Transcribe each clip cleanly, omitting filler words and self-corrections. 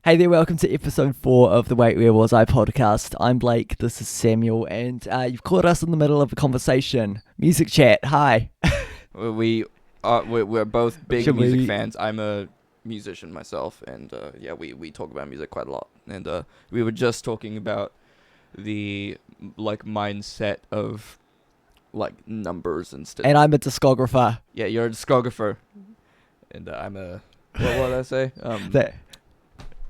Hey there, welcome to episode 4 of the Wait Where Was I podcast. I'm Blake, this is Samuel, and you've caught us in the middle of a conversation. Music chat, hi. We're both big Should music we- fans. I'm a musician myself, and we talk about music quite a lot. And we were just talking about the mindset of numbers and stuff. And I'm a discographer. Yeah, you're a discographer, and I'm a what did I say?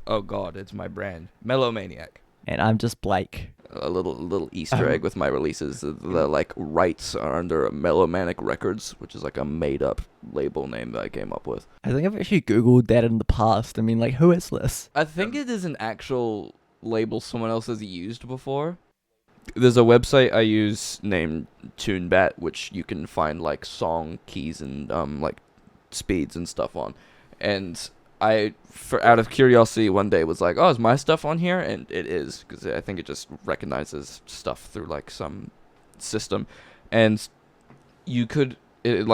Oh God, it's my brand, Melomaniac. And I'm just Blake. A little Easter egg with my releases. The rights are under Melomanic Records, which is a made up label name that I came up with. I think I've actually Googled that in the past. I mean, who is this? I think it is an actual label someone else has used before. There's a website I use named TuneBat, which you can find song keys and speeds and stuff on. And I, out of curiosity, one day was like, "Oh, is my stuff on here?" And it is, because I think it just recognizes stuff through some system. And you could they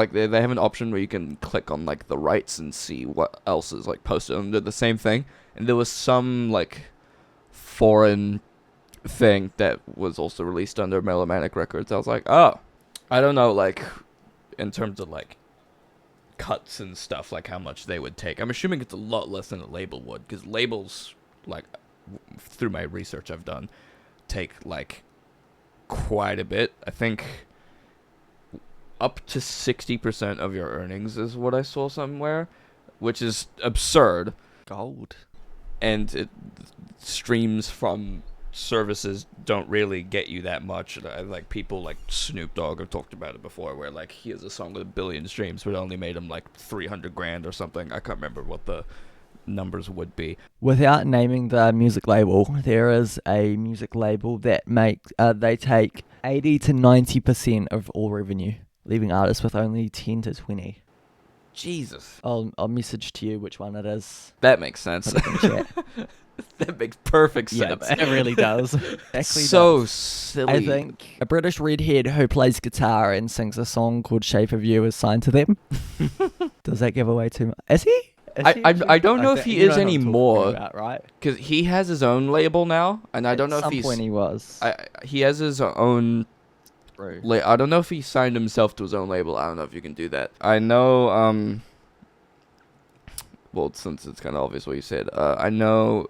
have an option where you can click on the rights and see what else is posted under the same thing. And there was some foreign thing that was also released under Melomanic Records. I was like, oh, I don't know, in terms of cuts and stuff, how much they would take. I'm assuming it's a lot less than a label would, because labels, through my research I've done, take quite a bit. I think up to 60% of your earnings is what I saw somewhere, which is absurd. Gold. And it streams from services don't really get you that much. People like Snoop Dogg have talked about it before, where he has a song with 1 billion streams but it only made him $300,000 or something. I can't remember what the numbers would be. Without naming the music label, there is a music label that they take 80 to 90% of all revenue, leaving artists with only 10 to 20. Jesus. I'll message to you which one it is. That makes sense. Put it in the chat. That makes perfect Yeah, sense. it really does. Actually so does. silly. I think a British redhead who plays guitar and sings a song called Shape of You is signed to them. Does that give away too much? Is he? I don't know if he is anymore, right? because he has his own label now, and I don't know if At some point he was. he has his own. True. I don't know if he signed himself to his own label. I don't know if you can do that. I know. Well, since it's kind of obvious what you said, I know.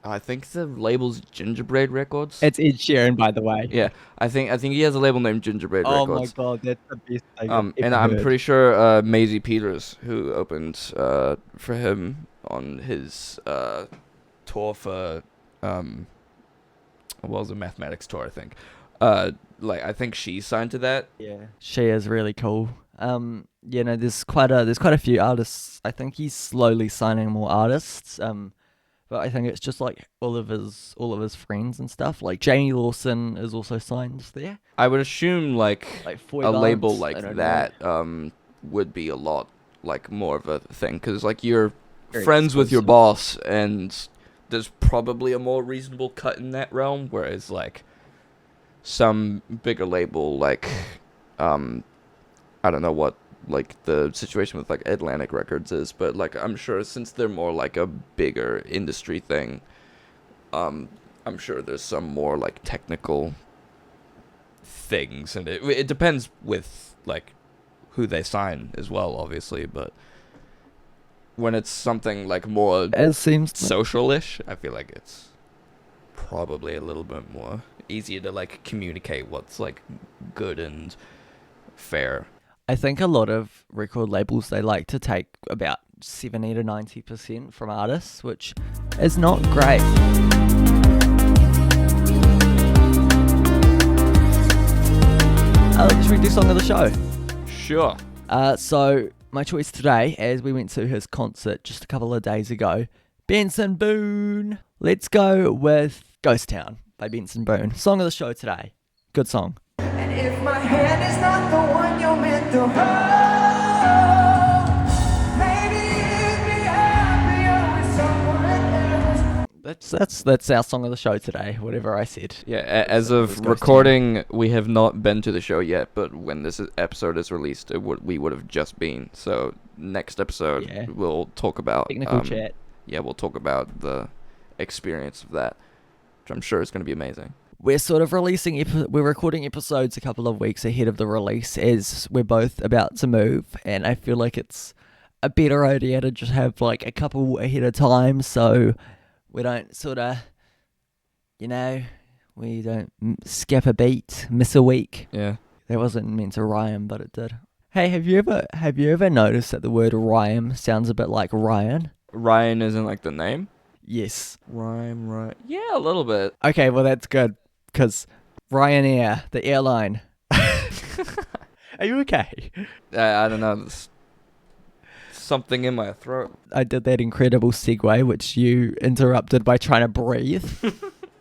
I think the label's Gingerbread Records. It's Ed Sheeran, by the way. Yeah, I think he has a label named Gingerbread Oh my Records. god, that's the best thing I've And ever I'm heard. pretty sure Maisie Peters, who opened for him on his tour for what was a mathematics tour, I think. I think she's signed to that. Yeah, she is really cool. There's quite a few artists. I think he's slowly signing more artists. But I think it's just all of his friends and stuff. Jamie Lawson is also signed there. I would assume Foy a label Vance, like I don't that know. would be a lot more of a thing, because you're Very friends with your exclusive. boss, and there's probably a more reasonable cut in that realm, whereas some bigger label I don't know what the situation with Atlantic Records is, but I'm sure since they're more a bigger industry thing, I'm sure there's some more technical things, and it depends with who they sign as well, obviously, but when it's something more It seems social-ish, I feel like it's probably a little bit more easier to communicate what's good and fair. I think a lot of record labels, they like to take about 70 to 90% from artists, which is not great. Should we do song of the show? Sure. So my choice today, as we went to his concert just a couple of days ago, Benson Boone. Let's go with Ghost Town by Benson Boone. Song of the show today. Good song. And if my hand is not the one you're meant to hold, maybe you'd be happier with someone else. That's our song of the show today, whatever I said. Yeah, as of Ghost recording, we have not been to the show yet, but when this episode is released, we would have just been. So next episode, Yeah. we'll talk about Technical chat. yeah, we'll talk about the experience of that, which I'm sure is going to be amazing. We're sort of we're recording episodes a couple of weeks ahead of the release as we're both about to move, and I feel like it's a better idea to just have like a couple ahead of time so we don't sort of, we don't skip a beat, miss a week. Yeah. That wasn't meant to rhyme, but it did. Hey, have you ever noticed that the word rhyme sounds a bit like Ryan? Ryan isn't like the name? Yes. Rhyme, right? Yeah, a little bit. Okay, well that's good, because Ryanair, the airline. Are you okay? I don't know. There's something in my throat. I did that incredible segue, which you interrupted by trying to breathe.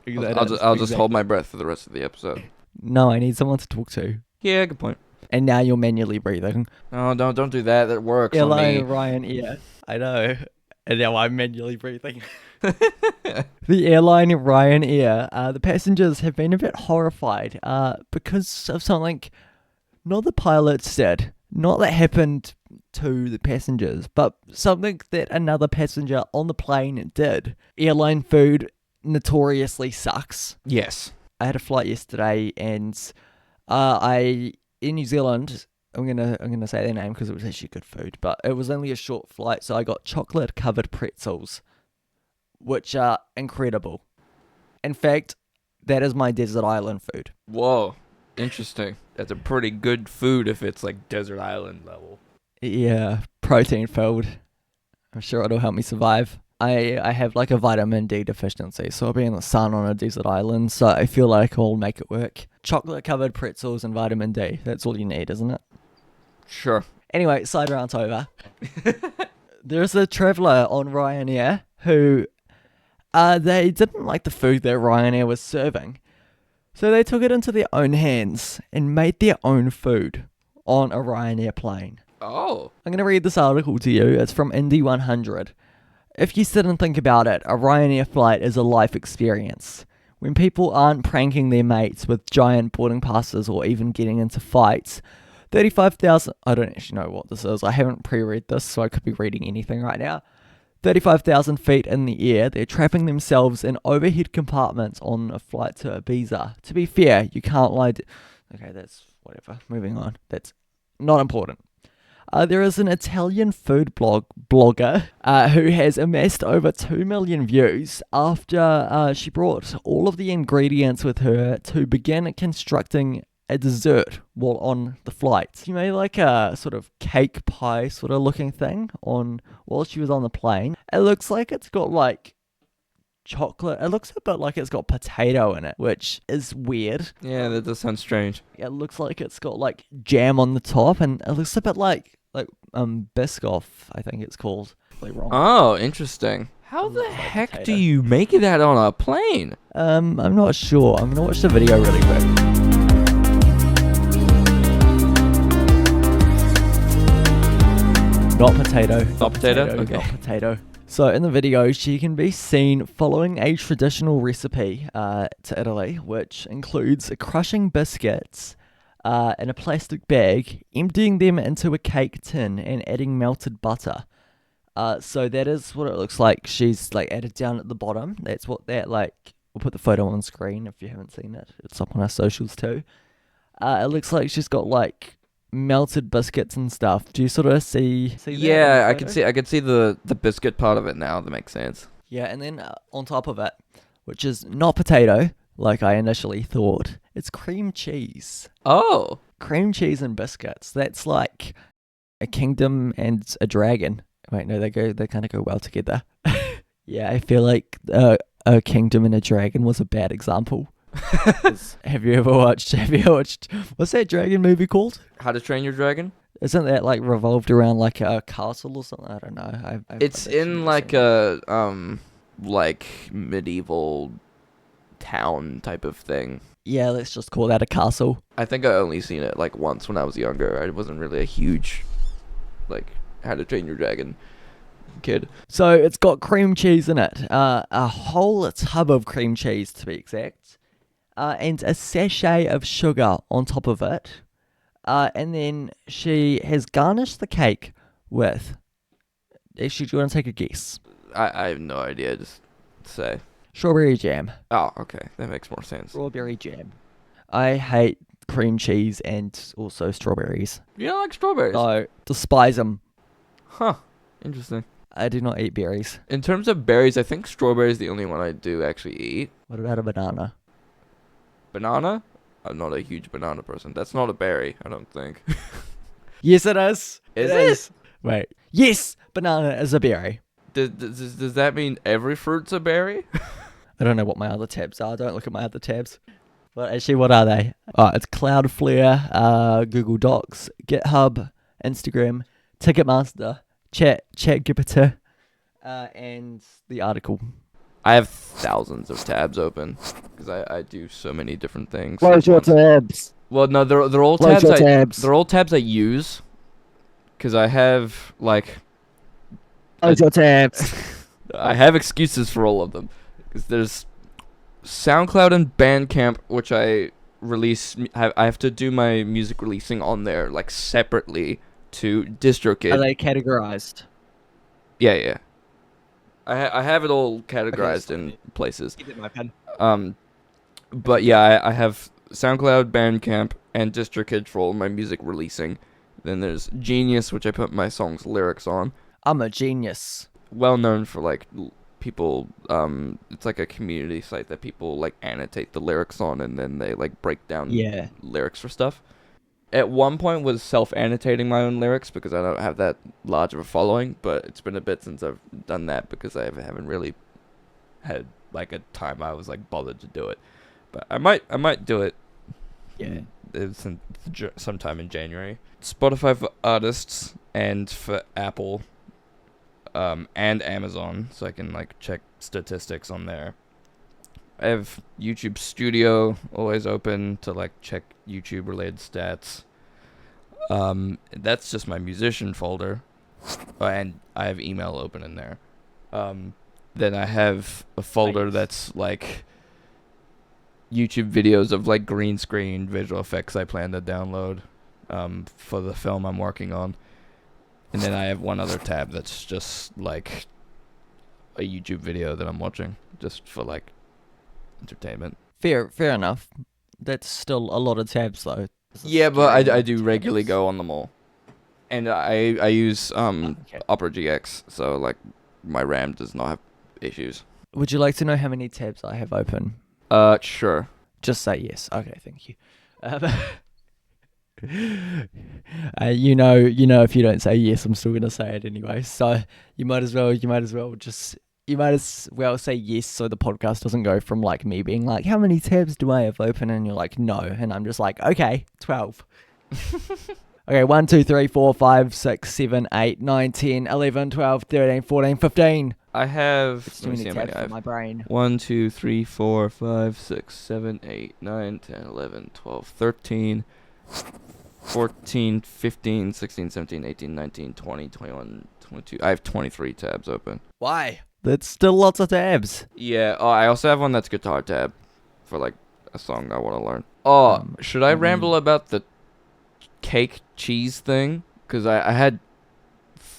I'll just hold my breath for the rest of the episode. No, I need someone to talk to. Yeah, good point. And now you're manually breathing. No, don't do that. That works on Airline me. Ryanair. I know. And now I'm manually breathing. The airline Ryanair, the passengers have been a bit horrified because of something not the pilots said, not that happened to the passengers, but something that another passenger on the plane did. Airline food notoriously sucks. Yes. I had a flight yesterday, and in New Zealand, I'm gonna say their name because it was actually good food, but it was only a short flight, so I got chocolate covered pretzels, which are incredible. In fact, that is my desert island food. Whoa. Interesting. That's a pretty good food if it's like desert island level. Yeah, protein filled. I'm sure it'll help me survive. I have like a vitamin D deficiency, so I'll be in the sun on a desert island, so I feel like I'll make it work. Chocolate covered pretzels and vitamin D. That's all you need, isn't it? Sure. Anyway, side rant over. There's a traveller on Ryanair who they didn't like the food that Ryanair was serving. So they took it into their own hands and made their own food on a Ryanair plane. Oh. I'm going to read this article to you. It's from Indy 100. If you sit and think about it, a Ryanair flight is a life experience. When people aren't pranking their mates with giant boarding passes or even getting into fights, 35,000... I don't actually know what this is. I haven't pre-read this, so I could be reading anything right now. 35,000 feet in the air, they're trapping themselves in overhead compartments on a flight to Ibiza. To be fair, you can't lie to... Okay, that's whatever. Moving on. That's not important. There is an Italian food blogger who has amassed over 2 million views after she brought all of the ingredients with her to begin constructing a dessert while on the flight. She made like a sort of cake pie sort of looking thing while she was on the plane. It looks like it's got like chocolate. It looks a bit like it's got potato in it, which is weird. Yeah, that does sound strange. It looks like it's got like jam on the top, and it looks a bit like Biscoff, I think it's called. Wrong. Oh, interesting. How the heck potato. do you make that on a plane? I'm not sure. I'm gonna watch the video really quick. Not potato. Not potato? Okay. Not potato. So in the video, she can be seen following a traditional recipe to Italy, which includes crushing biscuits in a plastic bag, emptying them into a cake tin, and adding melted butter. So that is what it looks like. She's like added down at the bottom. That's what that like. We'll put the photo on screen if you haven't seen it. It's up on our socials too. It looks like she's got like melted biscuits and stuff. Do you sort of see that? Yeah, I can see the biscuit part of it now. That makes sense. Yeah, and then on top of it, which is not potato, like I initially thought, it's cream cheese. Oh. Cream cheese and biscuits. That's like a kingdom and a dragon. Wait, no, they kind of go well together. Yeah, I feel like a kingdom and a dragon was a bad example. Have you ever watched what's that dragon movie called? How to Train Your Dragon? Isn't that like revolved around like a castle or something? I don't know. It's in like a like medieval town type of thing. Yeah, let's just call that a castle. I think I only seen it like once when I was younger. I wasn't really a huge like How to Train Your Dragon kid. So it's got cream cheese in it, a whole tub of cream cheese to be exact, and a sachet of sugar on top of it, and then she has garnished the cake with... Actually, do you want to take a guess? I have no idea. Just say. Strawberry jam. Oh, okay. That makes more sense. Strawberry jam. I hate cream cheese and also strawberries. You don't like strawberries? So, despise them. Huh. Interesting. I do not eat berries. In terms of berries, I think strawberry is the only one I do actually eat. What about a banana? Banana? I'm not a huge banana person. That's not a berry, I don't think. Yes, it is. Is it? Wait. Yes, banana is a berry. Does that mean every fruit's a berry? I don't know what my other tabs are. Don't look at my other tabs. But actually, what are they? Oh, it's Cloudflare, Google Docs, GitHub, Instagram, Ticketmaster, ChatGPT, and the article. I have thousands of tabs open because I do so many different things. Close your tabs. Well, no, they're all Close tabs. your tabs. They're all tabs I use because I have like Close your tabs. I have excuses for all of them because there's SoundCloud and Bandcamp, which I release. I have to do my music releasing on there like separately to DistroKid. Are they categorized? Yeah. I have it all categorized in places. Give it my pen. But yeah, I have SoundCloud, Bandcamp, and DistroKid for all my music releasing. Then there's Genius, which I put my songs lyrics on. I'm a genius. Well known for like people. It's like a community site that people like annotate the lyrics on, and then they like break down lyrics for stuff. At one point was self-annotating my own lyrics because I don't have that large of a following, but it's been a bit since I've done that because I haven't really had like a time I was like bothered to do it. But I might do it. Yeah. Sometime in January. Spotify for artists and for Apple, and Amazon, so I can like check statistics on there. I have YouTube Studio always open to like check YouTube related stats. That's just my musician folder, and I have email open in there. Then I have a folder that's like YouTube videos of like green screen visual effects I plan to download for the film I'm working on. And then I have one other tab that's just like a YouTube video that I'm watching just for like entertainment. Fair enough. That's still a lot of tabs though. Yeah, but I do regularly go on them all. And I use Opera GX, so like my RAM does not have issues. Would you like to know how many tabs I have open? Sure. Just say yes. Okay, thank you. You know, if you don't say yes, I'm still gonna say it anyway. So you might as well say yes, so the podcast doesn't go from like me being like, how many tabs do I have open? And you're like, no, and I'm just like, okay, 12. Okay, 1, 2, 3, 4, 5, 6, 7, 8, 9, 10, 11, 12, 13, 14, 15. I have. It's too many tabs for my brain. 1, 2, 3, 4, 5, 6, 7, 8, 9, 10, 11, 12, 13, 14, 15, 16, 17, 18, 19, 20, 21, 22. I have 23 tabs open. Why? That's still lots of tabs. Yeah. Oh, I also have one that's guitar tab for like a song I want to learn. Oh, should I ramble about the cake cheese thing? Because I had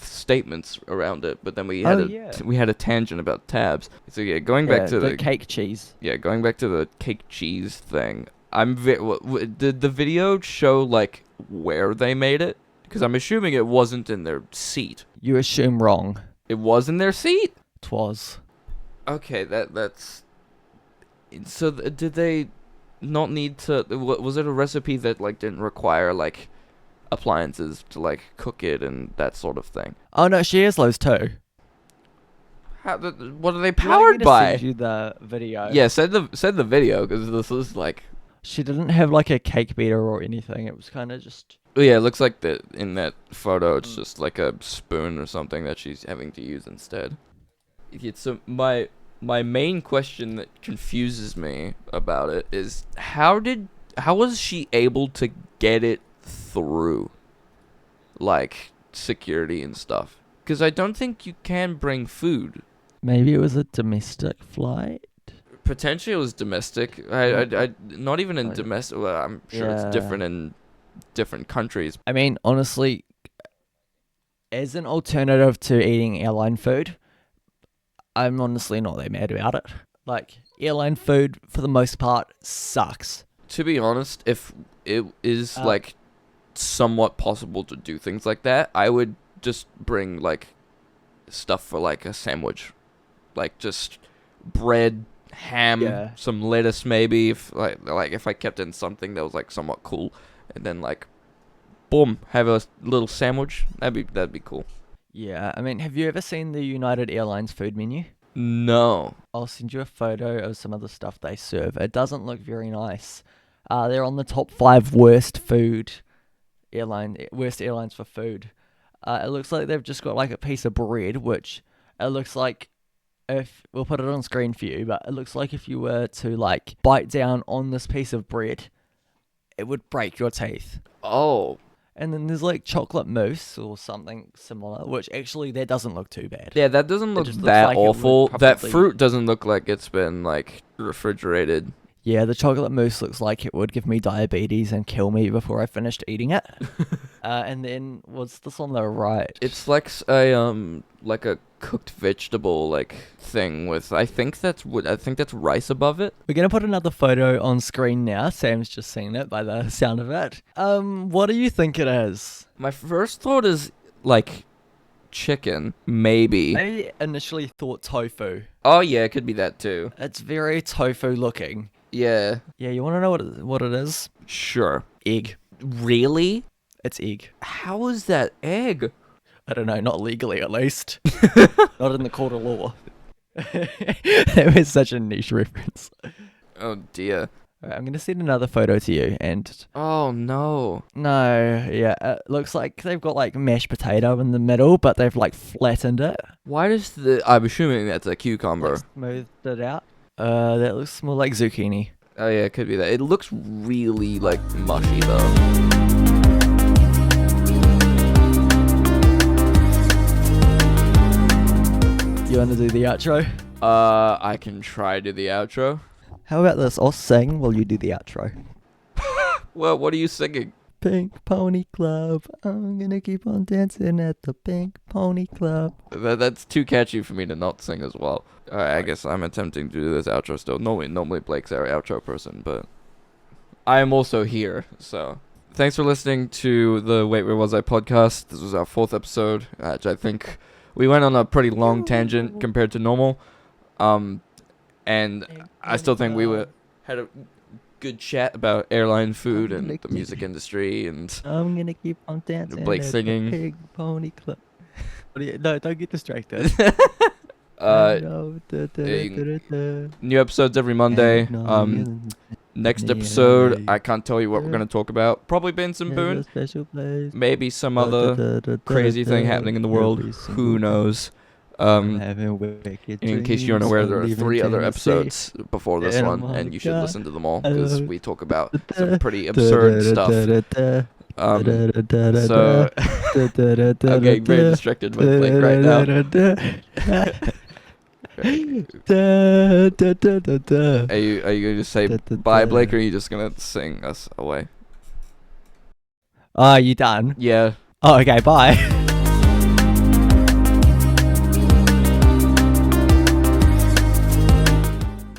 statements around it, but then we had a tangent about tabs. So yeah, going back to the cake cheese. Yeah, going back to the cake cheese thing. Did the video show like where they made it? Because I'm assuming it wasn't in their seat. You assume wrong. It was in their seat? 'Twas. Okay, that's. So did they not need to? Was it a recipe that like didn't require like appliances to like cook it and that sort of thing? Oh no, she has those too. What are they powered by? Send you the video. Yeah, send the video because this is like. She didn't have like a cake beater or anything. It was kind of just. Oh yeah, it looks like in that photo it's just like a spoon or something that she's having to use instead. So my main question that confuses me about it is how was she able to get it through like security and stuff? Because I don't think you can bring food. Maybe it was a domestic flight. Potentially it was domestic. I not even in domestic. Well, I'm sure it's different in different countries. I mean, honestly, as an alternative to eating airline food, I'm honestly not that mad about it. Like, airline food, for the most part, sucks. To be honest, if it is like somewhat possible to do things like that, I would just bring like stuff for like a sandwich, like just bread, ham, Yeah. some lettuce maybe. If if I kept in something that was like somewhat cool, and then like, boom, have a little sandwich. That'd be cool. Yeah, I mean, have you ever seen the United Airlines food menu? No. I'll send you a photo of some of the stuff they serve. It doesn't look very nice. They're on the top 5 worst airlines for food. It looks like they've just got like a piece of bread, which it looks like, if we'll put it on screen for you, but it looks like if you were to like bite down on this piece of bread, it would break your teeth. Oh. And then there's like chocolate mousse or something similar, which actually that doesn't look too bad. Yeah, that doesn't look just looks that like it would awful. That probably- fruit doesn't look like it's been like refrigerated. Yeah, the chocolate mousse looks like it would give me diabetes and kill me before I finished eating it. And then what's this on the right? It's like a cooked vegetable like thing with I think that's rice above it. We're gonna put another photo on screen now. Sam's just seen it by the sound of it. What do you think it is? My first thought is like chicken, maybe. I initially thought tofu. Oh yeah, it could be that too. It's very tofu looking. Yeah, Yeah, you want to know what it is? sure. Egg. Really? It's egg. How is that egg? I don't know, not legally at least. Not in the court of law. That was such a niche reference. Oh dear. Alright, I'm gonna send another photo to you, and Oh no. no, yeah, it looks like they've got like mashed potato in the middle, but they've like flattened it, Why does I'm assuming that's a cucumber. like, smoothed it out. That looks more like zucchini. Oh yeah, it could be that. It looks really like mushy though. You wanna do the outro? I can try to do the outro. How about this? I'll sing while you do the outro. Well, what are you singing? Pink Pony Club. I'm gonna keep on dancing at the Pink Pony Club. That's too catchy for me to not sing as well. I guess I'm attempting to do this outro still. Normally Blake's our outro person, but I am also here. So thanks for listening to the Wait Where Was I podcast. This was our 4th episode, which I think we went on a pretty long tangent compared to normal. And I still think we had a good chat about airline food and the music industry and I'm gonna keep on dancing. Blake at singing. The Pink Pony Club. No, don't get distracted. New episodes every Monday. Next episode, I can't tell you what we're gonna talk about. Probably Benson Boone. Maybe some other crazy thing happening in the world. Who knows? In case you're unaware, there are 3 other episodes before this one, and you should listen to them all because we talk about some pretty absurd stuff. So I'm getting very distracted with Blake right now. Are you going to say bye, Blake, or are you just gonna sing us away? Oh, you done? Yeah. Oh, okay, bye.